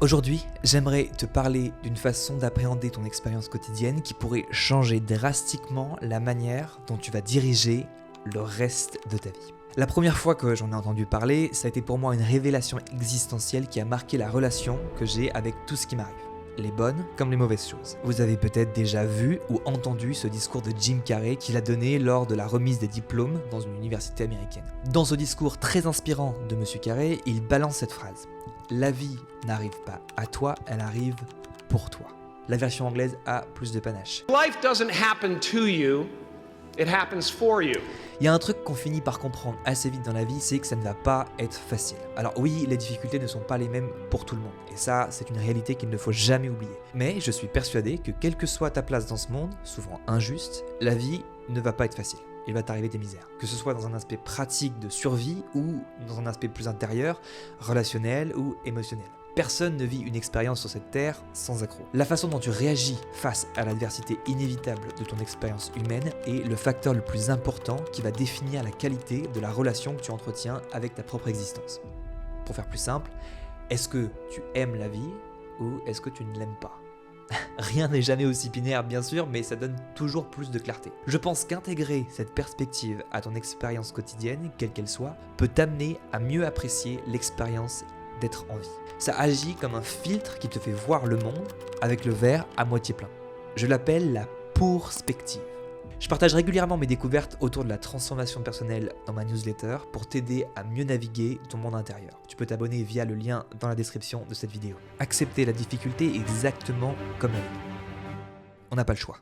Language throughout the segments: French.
Aujourd'hui, j'aimerais te parler d'une façon d'appréhender ton expérience quotidienne qui pourrait changer drastiquement la manière dont tu vas diriger le reste de ta vie. La première fois que j'en ai entendu parler, ça a été pour moi une révélation existentielle qui a marqué la relation que j'ai avec tout ce qui m'arrive. Les bonnes comme les mauvaises choses. Vous avez peut-être déjà vu ou entendu ce discours de Jim Carrey qu'il a donné lors de la remise des diplômes dans une université américaine. Dans ce discours très inspirant de Monsieur Carrey, il balance cette phrase. La vie n'arrive pas à toi, elle arrive pour toi. La version anglaise a plus de panache. Life doesn't happen to you, it happens for you. Il y a un truc qu'on finit par comprendre assez vite dans la vie, c'est que ça ne va pas être facile. Alors oui, les difficultés ne sont pas les mêmes pour tout le monde. Et ça, c'est une réalité qu'il ne faut jamais oublier. Mais je suis persuadé que quelle que soit ta place dans ce monde, souvent injuste, la vie ne va pas être facile. Il va t'arriver des misères. Que ce soit dans un aspect pratique de survie ou dans un aspect plus intérieur, relationnel ou émotionnel. Personne ne vit une expérience sur cette terre sans accroc. La façon dont tu réagis face à l'adversité inévitable de ton expérience humaine est le facteur le plus important qui va définir la qualité de la relation que tu entretiens avec ta propre existence. Pour faire plus simple, est-ce que tu aimes la vie ou est-ce que tu ne l'aimes pas ? Rien n'est jamais aussi binaire bien sûr, mais ça donne toujours plus de clarté. Je pense qu'intégrer cette perspective à ton expérience quotidienne, quelle qu'elle soit, peut t'amener à mieux apprécier l'expérience d'être en vie. Ça agit comme un filtre qui te fait voir le monde avec le verre à moitié plein. Je l'appelle la pourspective. Je partage régulièrement mes découvertes autour de la transformation personnelle dans ma newsletter pour t'aider à mieux naviguer ton monde intérieur. Tu peux t'abonner via le lien dans la description de cette vidéo. Accepter la difficulté exactement comme elle est. On n'a pas le choix.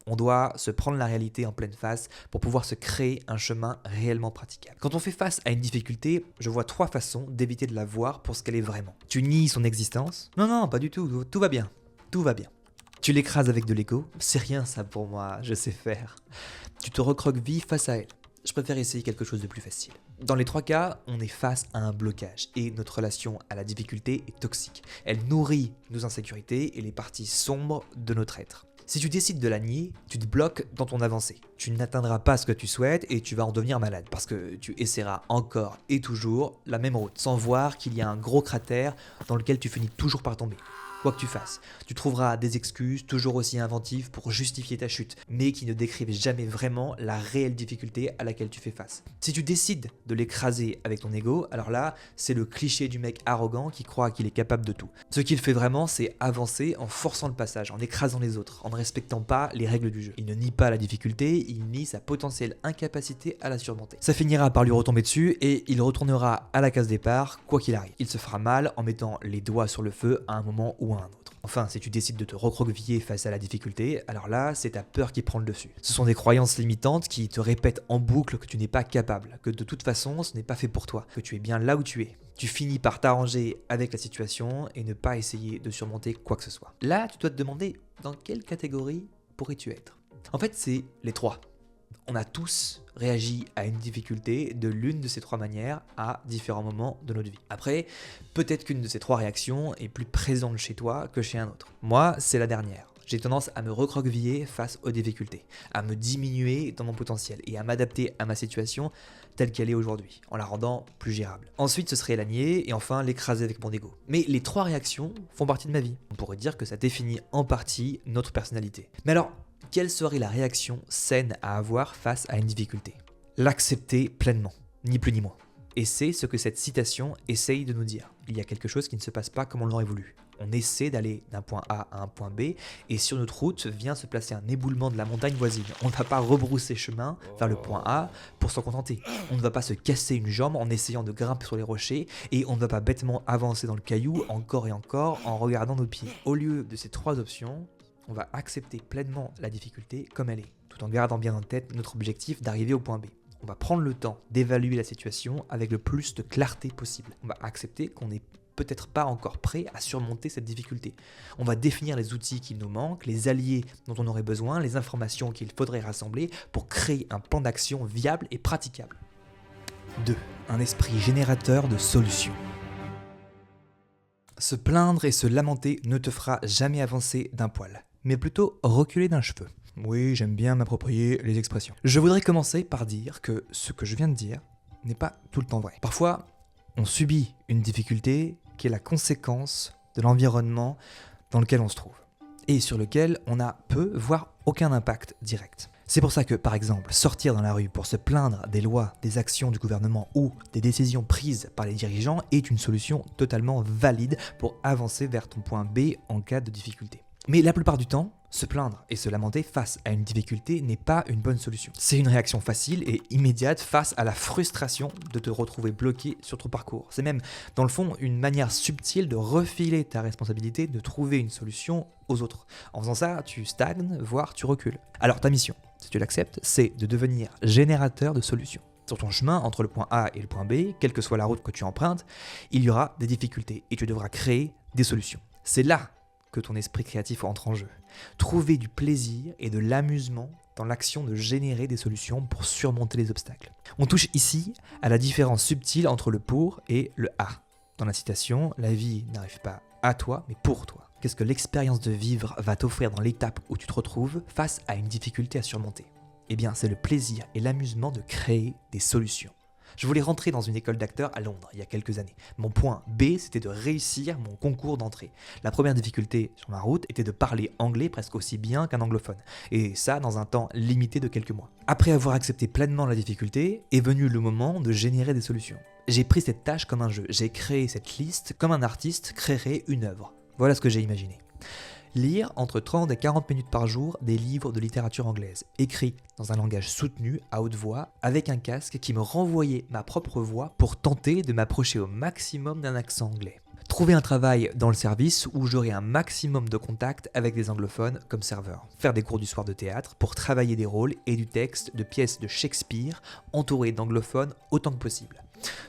On doit se prendre la réalité en pleine face pour pouvoir se créer un chemin réellement praticable. Quand on fait face à une difficulté, je vois 3 façons d'éviter de la voir pour ce qu'elle est vraiment. Tu nies son existence ? Non, pas du tout, tout va bien. Tout va bien. Tu l'écrases avec de l'ego ? C'est rien ça pour moi, je sais faire. Tu te recroquevilles face à elle. Je préfère essayer quelque chose de plus facile. Dans les 3 cas, on est face à un blocage et notre relation à la difficulté est toxique. Elle nourrit nos insécurités et les parties sombres de notre être. Si tu décides de la nier, tu te bloques dans ton avancée. Tu n'atteindras pas ce que tu souhaites et tu vas en devenir malade parce que tu essaieras encore et toujours la même route sans voir qu'il y a un gros cratère dans lequel tu finis toujours par tomber. Quoi que tu fasses, tu trouveras des excuses toujours aussi inventives pour justifier ta chute, mais qui ne décrivent jamais vraiment la réelle difficulté à laquelle tu fais face. Si tu décides de l'écraser avec ton ego, alors là, c'est le cliché du mec arrogant qui croit qu'il est capable de tout. Ce qu'il fait vraiment, c'est avancer en forçant le passage, en écrasant les autres, en ne respectant pas les règles du jeu. Il ne nie pas la difficulté, il nie sa potentielle incapacité à la surmonter. Ça finira par lui retomber dessus et il retournera à la case départ, quoi qu'il arrive. Il se fera mal en mettant les doigts sur le feu à un moment ou à un autre. Enfin, si tu décides de te recroqueviller face à la difficulté, alors là, c'est ta peur qui prend le dessus. Ce sont des croyances limitantes qui te répètent en boucle que tu n'es pas capable, que de toute façon, ce n'est pas fait pour toi, que tu es bien là où tu es. Tu finis par t'arranger avec la situation et ne pas essayer de surmonter quoi que ce soit. Là, tu dois te demander dans quelle catégorie pourrais-tu être ? En fait, c'est les 3. On a tous réagi à une difficulté de l'une de ces 3 manières à différents moments de notre vie. Après, peut-être qu'une de ces 3 réactions est plus présente chez toi que chez un autre. Moi, c'est la dernière. J'ai tendance à me recroqueviller face aux difficultés, à me diminuer dans mon potentiel et à m'adapter à ma situation telle qu'elle est aujourd'hui, en la rendant plus gérable. Ensuite, ce serait la nier et enfin l'écraser avec mon ego. Mais les 3 réactions font partie de ma vie. On pourrait dire que ça définit en partie notre personnalité. Mais alors, quelle serait la réaction saine à avoir face à une difficulté ? L'accepter pleinement, ni plus ni moins. Et c'est ce que cette citation essaye de nous dire. Il y a quelque chose qui ne se passe pas comme on l'aurait voulu. On essaie d'aller d'un point A à un point B et sur notre route vient se placer un éboulement de la montagne voisine. On ne va pas rebrousser chemin vers le point A pour s'en contenter. On ne va pas se casser une jambe en essayant de grimper sur les rochers et on ne va pas bêtement avancer dans le caillou encore et encore en regardant nos pieds. Au lieu de ces 3 options, on va accepter pleinement la difficulté comme elle est, tout en gardant bien en tête notre objectif d'arriver au point B. On va prendre le temps d'évaluer la situation avec le plus de clarté possible. On va accepter qu'on n'est peut-être pas encore prêt à surmonter cette difficulté. On va définir les outils qui nous manquent, les alliés dont on aurait besoin, les informations qu'il faudrait rassembler pour créer un plan d'action viable et praticable. 2. Un esprit générateur de solutions. Se plaindre et se lamenter ne te fera jamais avancer d'un poil, mais plutôt reculer d'un cheveu. Oui, j'aime bien m'approprier les expressions. Je voudrais commencer par dire que ce que je viens de dire n'est pas tout le temps vrai. Parfois, on subit une difficulté qui est la conséquence de l'environnement dans lequel on se trouve et sur lequel on a peu, voire aucun impact direct. C'est pour ça que, par exemple, sortir dans la rue pour se plaindre des lois, des actions du gouvernement ou des décisions prises par les dirigeants est une solution totalement valide pour avancer vers ton point B en cas de difficulté. Mais la plupart du temps, se plaindre et se lamenter face à une difficulté n'est pas une bonne solution. C'est une réaction facile et immédiate face à la frustration de te retrouver bloqué sur ton parcours. C'est même, dans le fond, une manière subtile de refiler ta responsabilité de trouver une solution aux autres. En faisant ça, tu stagnes, voire tu recules. Alors ta mission, si tu l'acceptes, c'est de devenir générateur de solutions. Sur ton chemin entre le point A et le point B, quelle que soit la route que tu empruntes, il y aura des difficultés et tu devras créer des solutions. C'est là que ton esprit créatif entre en jeu. Trouver du plaisir et de l'amusement dans l'action de générer des solutions pour surmonter les obstacles. On touche ici à la différence subtile entre le pour et le à. Dans la citation, la vie n'arrive pas à toi, mais pour toi. Qu'est-ce que l'expérience de vivre va t'offrir dans l'étape où tu te retrouves face à une difficulté à surmonter? Eh bien, c'est le plaisir et l'amusement de créer des solutions. Je voulais rentrer dans une école d'acteurs à Londres il y a quelques années. Mon point B, c'était de réussir mon concours d'entrée. La première difficulté sur ma route était de parler anglais presque aussi bien qu'un anglophone. Et ça, dans un temps limité de quelques mois. Après avoir accepté pleinement la difficulté, est venu le moment de générer des solutions. J'ai pris cette tâche comme un jeu. J'ai créé cette liste comme un artiste créerait une œuvre. Voilà ce que j'ai imaginé. Lire entre 30 et 40 minutes par jour des livres de littérature anglaise, écrits dans un langage soutenu, à haute voix, avec un casque qui me renvoyait ma propre voix pour tenter de m'approcher au maximum d'un accent anglais. Trouver un travail dans le service où j'aurai un maximum de contact avec des anglophones comme serveur. Faire des cours du soir de théâtre pour travailler des rôles et du texte de pièces de Shakespeare entouré d'anglophones autant que possible.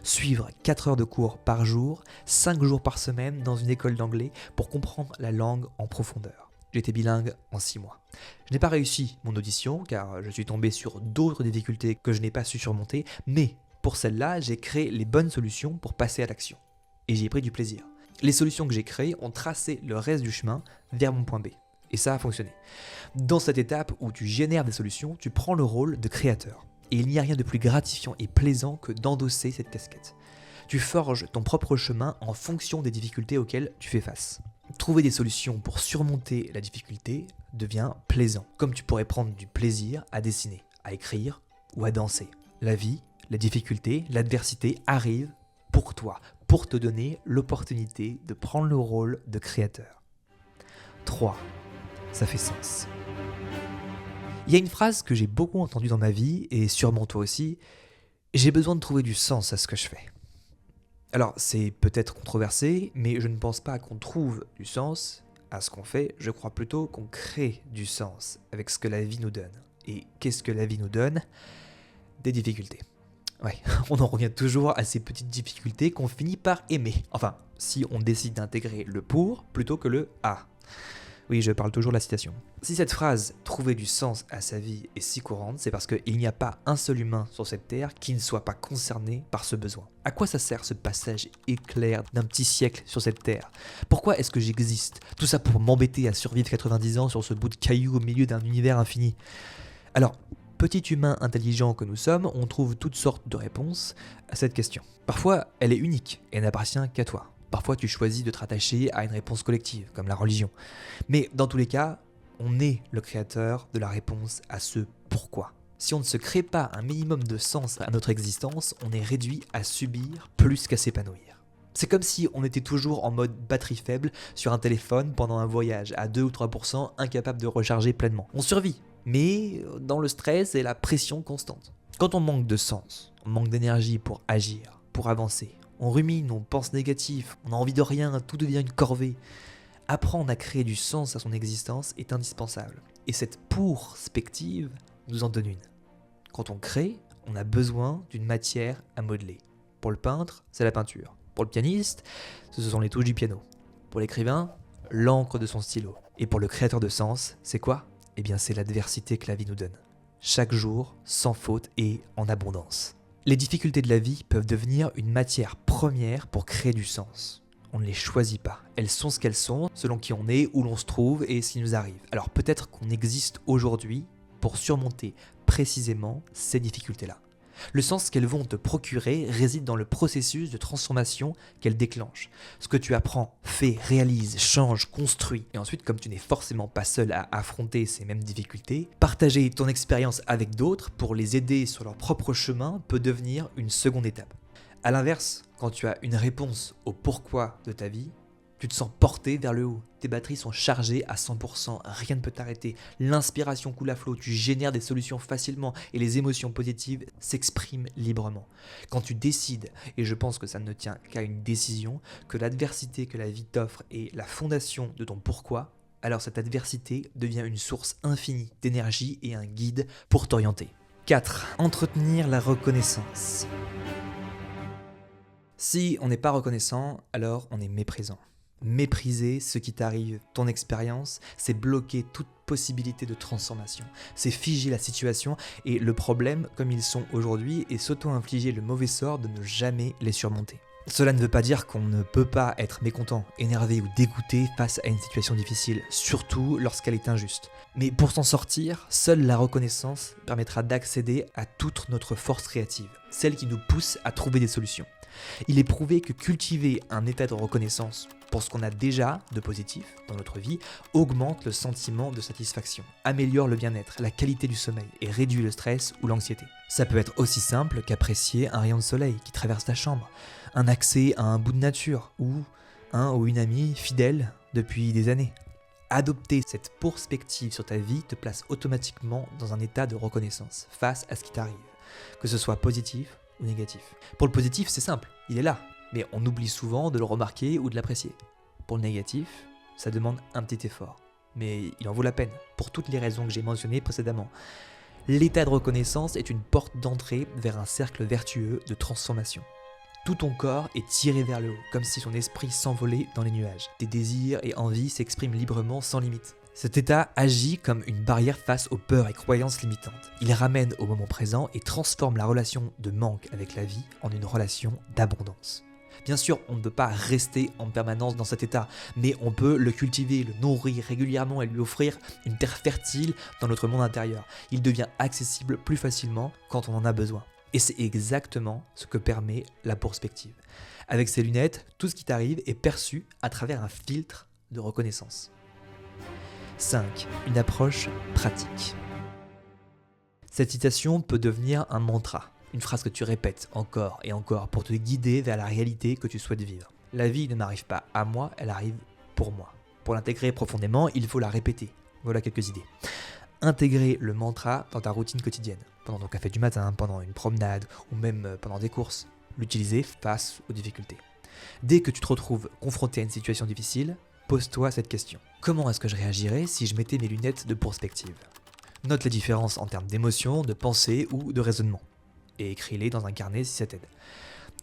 Suivre 4 heures de cours par jour, 5 jours par semaine dans une école d'anglais pour comprendre la langue en profondeur. J'étais bilingue en 6 mois. Je n'ai pas réussi mon audition car je suis tombé sur d'autres difficultés que je n'ai pas su surmonter, mais pour celle-là, j'ai créé les bonnes solutions pour passer à l'action. Et j'y ai pris du plaisir. Les solutions que j'ai créées ont tracé le reste du chemin vers mon point B. Et ça a fonctionné. Dans cette étape où tu génères des solutions, tu prends le rôle de créateur. Et il n'y a rien de plus gratifiant et plaisant que d'endosser cette casquette. Tu forges ton propre chemin en fonction des difficultés auxquelles tu fais face. Trouver des solutions pour surmonter la difficulté devient plaisant, comme tu pourrais prendre du plaisir à dessiner, à écrire ou à danser. La vie, la difficulté, l'adversité arrivent pour toi, pour te donner l'opportunité de prendre le rôle de créateur. 3. Ça fait sens. Il y a une phrase que j'ai beaucoup entendue dans ma vie, et sûrement toi aussi, j'ai besoin de trouver du sens à ce que je fais. Alors, c'est peut-être controversé, mais je ne pense pas qu'on trouve du sens à ce qu'on fait, je crois plutôt qu'on crée du sens avec ce que la vie nous donne. Et qu'est-ce que la vie nous donne? Des difficultés. Ouais, on en revient toujours à ces petites difficultés qu'on finit par aimer. Enfin, si on décide d'intégrer le pour plutôt que le à. Oui, je parle toujours de la citation. Si cette phrase « trouver du sens à sa vie » est si courante, c'est parce qu'il n'y a pas un seul humain sur cette terre qui ne soit pas concerné par ce besoin. À quoi ça sert ce passage éclair d'un petit siècle sur cette terre? Pourquoi est-ce que j'existe? Tout ça pour m'embêter à survivre 90 ans sur ce bout de caillou au milieu d'un univers infini. Alors, petit humain intelligent que nous sommes, on trouve toutes sortes de réponses à cette question. Parfois, elle est unique et n'appartient qu'à toi. Parfois, tu choisis de te rattacher à une réponse collective, comme la religion. Mais dans tous les cas, on est le créateur de la réponse à ce pourquoi. Si on ne se crée pas un minimum de sens à notre existence, on est réduit à subir plus qu'à s'épanouir. C'est comme si on était toujours en mode batterie faible sur un téléphone pendant un voyage à 2 ou 3%, incapable de recharger pleinement. On survit, mais dans le stress et la pression constante. Quand on manque de sens, on manque d'énergie pour agir, pour avancer, on rumine, on pense négatif, on n'a envie de rien, tout devient une corvée. Apprendre à créer du sens à son existence est indispensable. Et cette perspective nous en donne une. Quand on crée, on a besoin d'une matière à modeler. Pour le peintre, c'est la peinture. Pour le pianiste, ce sont les touches du piano. Pour l'écrivain, l'encre de son stylo. Et pour le créateur de sens, c'est quoi? Eh bien, c'est l'adversité que la vie nous donne. Chaque jour, sans faute et en abondance. Les difficultés de la vie peuvent devenir une matière première pour créer du sens. On ne les choisit pas. Elles sont ce qu'elles sont, selon qui on est, où l'on se trouve et ce qui nous arrive. Alors peut-être qu'on existe aujourd'hui pour surmonter précisément ces difficultés-là. Le sens qu'elles vont te procurer réside dans le processus de transformation qu'elles déclenchent. Ce que tu apprends, fais, réalises, change, construis. Et ensuite, comme tu n'es forcément pas seul à affronter ces mêmes difficultés, partager ton expérience avec d'autres pour les aider sur leur propre chemin peut devenir une seconde étape. A l'inverse, quand tu as une réponse au pourquoi de ta vie, tu te sens porté vers le haut. Tes batteries sont chargées à 100%, rien ne peut t'arrêter. L'inspiration coule à flot, tu génères des solutions facilement et les émotions positives s'expriment librement. Quand tu décides, et je pense que ça ne tient qu'à une décision, que l'adversité que la vie t'offre est la fondation de ton pourquoi, alors cette adversité devient une source infinie d'énergie et un guide pour t'orienter. 4. Entretenir la reconnaissance. Si on n'est pas reconnaissant, alors on est méprisant. Mépriser ce qui t'arrive, ton expérience, c'est bloquer toute possibilité de transformation. C'est figer la situation et le problème, comme ils sont aujourd'hui, est s'auto-infliger le mauvais sort de ne jamais les surmonter. Cela ne veut pas dire qu'on ne peut pas être mécontent, énervé ou dégoûté face à une situation difficile, surtout lorsqu'elle est injuste. Mais pour s'en sortir, seule la reconnaissance permettra d'accéder à toute notre force créative, celle qui nous pousse à trouver des solutions. Il est prouvé que cultiver un état de reconnaissance pour ce qu'on a déjà de positif dans notre vie augmente le sentiment de satisfaction, améliore le bien-être, la qualité du sommeil et réduit le stress ou l'anxiété. Ça peut être aussi simple qu'apprécier un rayon de soleil qui traverse ta chambre, un accès à un bout de nature ou un ou une amie fidèle depuis des années. Adopter cette perspective sur ta vie te place automatiquement dans un état de reconnaissance face à ce qui t'arrive, que ce soit positif ou négatif. Pour le positif, c'est simple, il est là, mais on oublie souvent de le remarquer ou de l'apprécier. Pour le négatif, ça demande un petit effort, mais il en vaut la peine, pour toutes les raisons que j'ai mentionnées précédemment. L'état de reconnaissance est une porte d'entrée vers un cercle vertueux de transformation. Tout ton corps est tiré vers le haut, comme si son esprit s'envolait dans les nuages. Tes désirs et envies s'expriment librement sans limite. Cet état agit comme une barrière face aux peurs et croyances limitantes. Il ramène au moment présent et transforme la relation de manque avec la vie en une relation d'abondance. Bien sûr, on ne peut pas rester en permanence dans cet état, mais on peut le cultiver, le nourrir régulièrement et lui offrir une terre fertile dans notre monde intérieur. Il devient accessible plus facilement quand on en a besoin. Et c'est exactement ce que permet la perspective. Avec ces lunettes, tout ce qui t'arrive est perçu à travers un filtre de reconnaissance. 5. Une approche pratique. Cette citation peut devenir un mantra, une phrase que tu répètes encore et encore pour te guider vers la réalité que tu souhaites vivre. La vie ne m'arrive pas à moi, elle arrive pour moi. Pour l'intégrer profondément, il faut la répéter. Voilà quelques idées. Intégrer le mantra dans ta routine quotidienne, pendant ton café du matin, pendant une promenade ou même pendant des courses. L'utiliser face aux difficultés. Dès que tu te retrouves confronté à une situation difficile, pose-toi cette question. Comment est-ce que je réagirais si je mettais mes lunettes de perspective ? Note les différences en termes d'émotions, de pensée ou de raisonnement. Et écris-les dans un carnet si ça t'aide.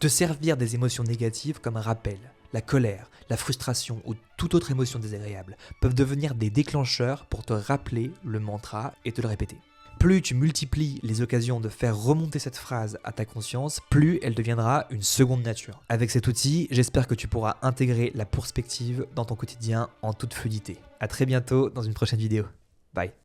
Te servir des émotions négatives comme un rappel, la colère, la frustration ou toute autre émotion désagréable peuvent devenir des déclencheurs pour te rappeler le mantra et te le répéter. Plus tu multiplies les occasions de faire remonter cette phrase à ta conscience, plus elle deviendra une seconde nature. Avec cet outil, j'espère que tu pourras intégrer la perspective dans ton quotidien en toute fluidité. À très bientôt dans une prochaine vidéo. Bye.